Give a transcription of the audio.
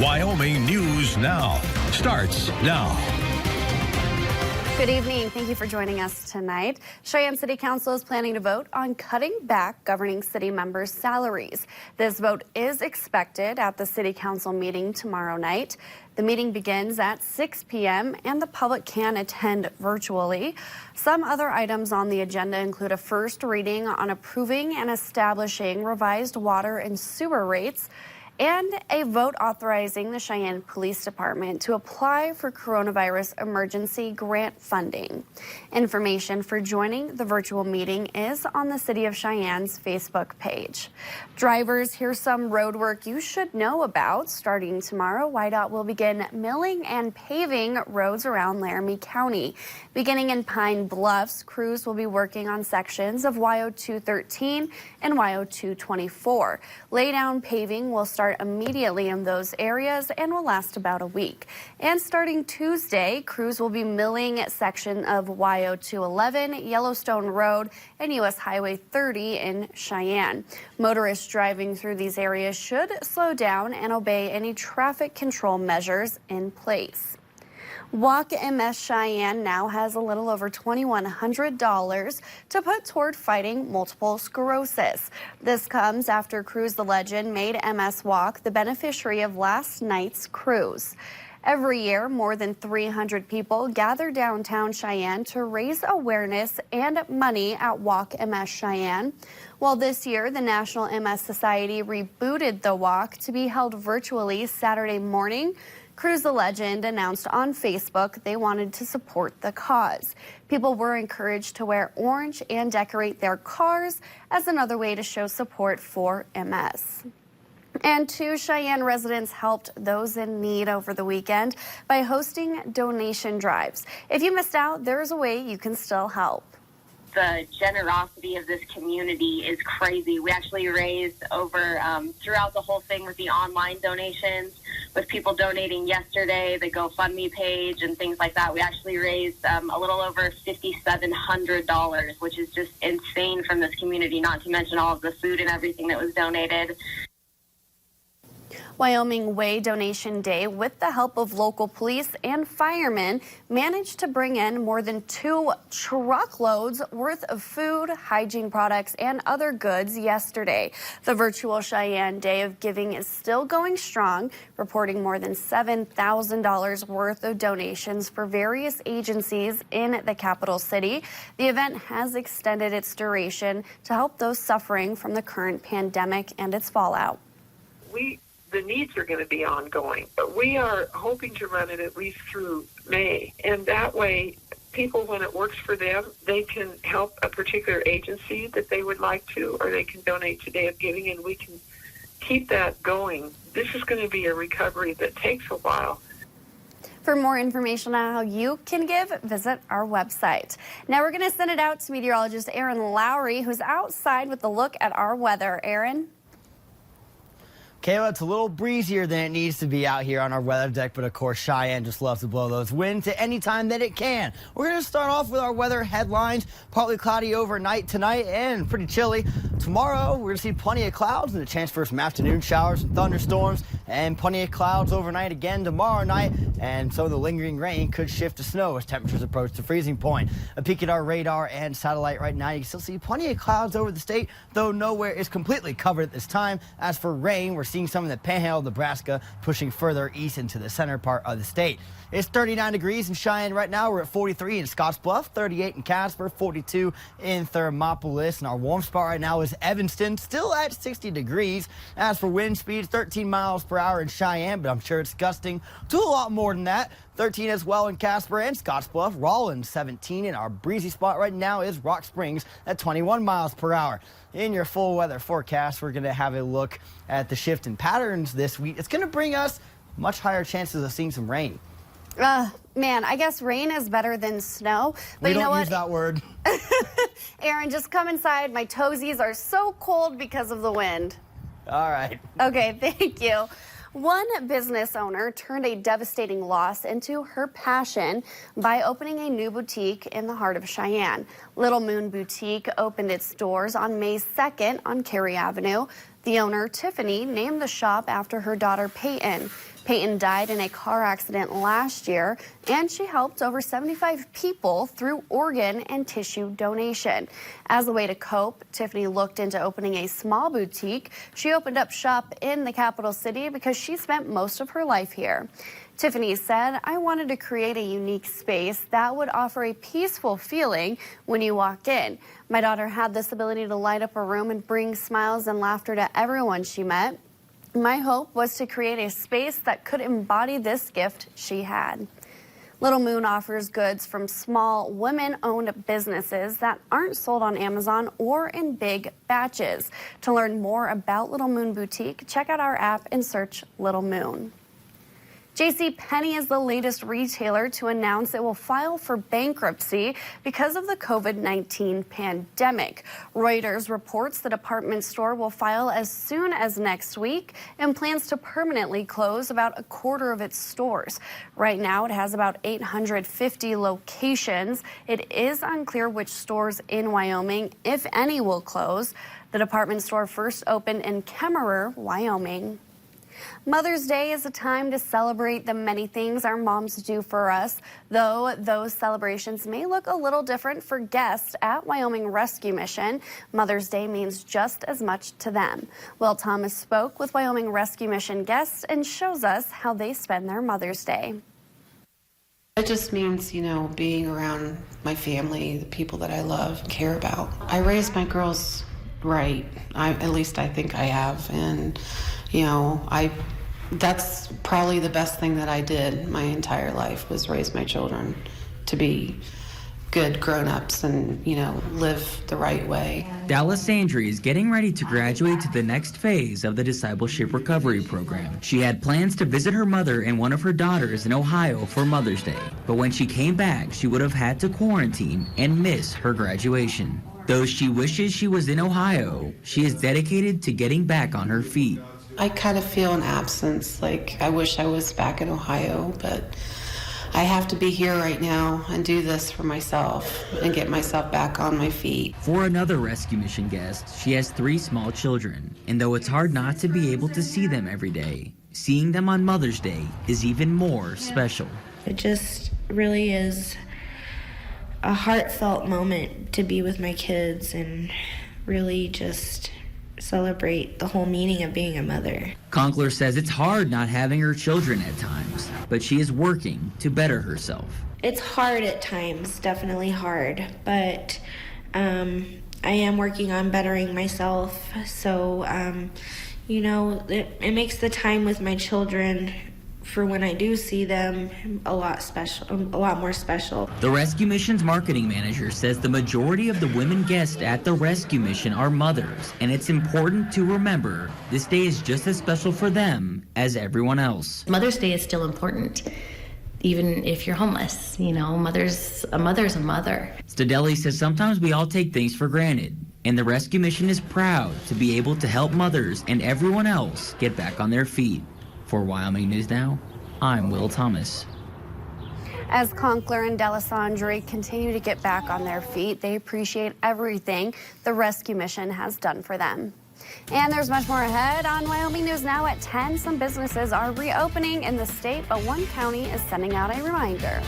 Wyoming News Now starts now. Good evening. Thank you for joining us tonight. Cheyenne City Council is planning to vote on cutting back governing city members' salaries. This vote is expected at the City Council meeting tomorrow night. The meeting begins at 6 p.m. and the public can attend virtually. Some other items on the agenda include a first reading on approving and establishing revised water and sewer rates, and a vote authorizing the Cheyenne Police Department to apply for coronavirus emergency grant funding. Information for joining the virtual meeting is on the City of Cheyenne's Facebook page. Drivers, here's some road work you should know about. Starting tomorrow, WYDOT will begin milling and paving roads around Laramie County. Beginning in Pine Bluffs, crews will be working on sections of YO 213 and YO 224. Laydown paving will start immediately in those areas and will last about a week. And starting Tuesday, crews will be milling a section of YO 211, Yellowstone Road, and US Highway 30 in Cheyenne. Motorists driving through these areas should slow down and obey any traffic control measures in place. Walk MS Cheyenne now has a little over $2,100 to put toward fighting multiple sclerosis. This comes after Cruise the Legend made MS Walk the beneficiary of last night's cruise. Every year, more than 300 people gather downtown Cheyenne to raise awareness and money at Walk MS Cheyenne. Well, this year, the National MS Society rebooted the walk to be held virtually Saturday morning. Cruise the Legend announced on Facebook they wanted to support the cause. People were encouraged to wear orange and decorate their cars as another way to show support for MS. And 2 Cheyenne residents helped those in need over the weekend by hosting donation drives. If you missed out, there is a way you can still help. The generosity of this community is crazy. We actually raised over throughout the whole thing with the online donations, with people donating yesterday, the GoFundMe page and things like that. We actually raised a little over $5,700, which is just insane from this community, not to mention all of the food and everything that was donated. Wyoming Way Donation Day, with the help of local police and firemen, managed to bring in more than 2 truckloads worth of food, hygiene products, and other goods yesterday. The virtual Cheyenne Day of Giving is still going strong, reporting more than $7,000 worth of donations for various agencies in the capital city. The event has extended its duration to help those suffering from the current pandemic and its fallout. The needs are going to be ongoing, but we are hoping to run it at least through May. And that way, people, when it works for them, they can help a particular agency that they would like to, or they can donate to Day of Giving, and we can keep that going. This is going to be a recovery that takes a while. For more information on how you can give, visit our website. Now we're going to send it out to meteorologist Aaron Lowry, who's outside with a look at our weather. Aaron? Kayla, it's a little breezier than it needs to be out here on our weather deck, but of course Cheyenne just loves to blow those winds at any time that it can. We're going to start off with our weather headlines. Partly cloudy overnight tonight and pretty chilly. Tomorrow, we're going to see plenty of clouds and a chance for some afternoon showers and thunderstorms, and plenty of clouds overnight again tomorrow night, and some of the lingering rain could shift to snow as temperatures approach the freezing point. A peek at our radar and satellite right now, you can still see plenty of clouds over the state, though nowhere is completely covered at this time. As for rain, we're seeing some in the Panhandle of Nebraska pushing further east into the center part of the state. It's 39 degrees in Cheyenne right now. We're at 43 in Scottsbluff, 38 in Casper, 42 in Thermopolis. And our warm spot right now is Evanston, still at 60 degrees. As for wind speeds, 13 miles per hour in Cheyenne, but I'm sure it's gusting to a lot more than that. 13 as well in Casper and Scottsbluff. Rawlins, 17. And our breezy spot right now is Rock Springs at 21 miles per hour. In your full weather forecast, we're going to have a look at the shift in patterns this week. It's going to bring us much higher chances of seeing some rain. Man, I guess rain is better than snow. But we you know don't what? use that word. Aaron, just come inside. My toesies are so cold because of the wind. All right. Okay, thank you. One business owner turned a devastating loss into her passion by opening a new boutique in the heart of Cheyenne. Little Moon Boutique opened its doors on May 2nd on Cary Avenue. The owner, Tiffany, named the shop after her daughter, Peyton. Peyton died in a car accident last year, and she helped over 75 people through organ and tissue donation. As a way to cope, Tiffany looked into opening a small boutique. She opened up shop in the capital city because she spent most of her life here. Tiffany said, "I wanted to create a unique space that would offer a peaceful feeling when you walk in. My daughter had this ability to light up a room and bring smiles and laughter to everyone she met. My hope was to create a space that could embody this gift she had." Little Moon offers goods from small women-owned businesses that aren't sold on Amazon or in big batches. To learn more about Little Moon Boutique, check out our app and search Little Moon. JCPenney is the latest retailer to announce it will file for bankruptcy because of the COVID-19 pandemic. Reuters reports the department store will file as soon as next week and plans to permanently close about a quarter of its stores. Right now, it has about 850 locations. It is unclear which stores in Wyoming, if any, will close. The department store first opened in Kemmerer, Wyoming. Mother's Day is a time to celebrate the many things our moms do for us, though those celebrations may look a little different for guests at Wyoming Rescue Mission. Mother's Day means just as much to them. Will Thomas spoke with Wyoming Rescue Mission guests and shows us how they spend their Mother's Day. It just means, being around my family, the people that I love and care about. I raised my girls right. At least I think I have. And that's probably the best thing that I did my entire life, was raise my children to be good grown-ups and, live the right way. Dallas Sandry is getting ready to graduate to the next phase of the Discipleship Recovery Program. She had plans to visit her mother and one of her daughters in Ohio for Mother's Day, but when she came back, she would have had to quarantine and miss her graduation. Though she wishes she was in Ohio, she is dedicated to getting back on her feet. I kind of feel an absence, like I wish I was back in Ohio, but I have to be here right now and do this for myself and get myself back on my feet. For another Rescue Mission guest, she has 3 small children, and though it's hard not to be able to see them every day, seeing them on Mother's Day is even more special. It just really is a heartfelt moment to be with my kids and really just celebrate the whole meaning of being a mother. Conkler says it's hard not having her children at times, but she is working to better herself. It's hard at times, definitely hard, but I am working on bettering myself. So, it makes the time with my children for when I do see them a lot more special. The Rescue Mission's marketing manager says the majority of the women guests at the Rescue Mission are mothers, and it's important to remember this day is just as special for them as everyone else. Mother's Day is still important, even if you're homeless. A mother's a mother. Stadelli says sometimes we all take things for granted, and the Rescue Mission is proud to be able to help mothers and everyone else get back on their feet. For Wyoming News Now, I'm Will Thomas. As Conkler and Delisandre continue to get back on their feet, they appreciate everything the Rescue Mission has done for them. And there's much more ahead on Wyoming News Now at 10. Some businesses are reopening in the state, but one county is sending out a reminder.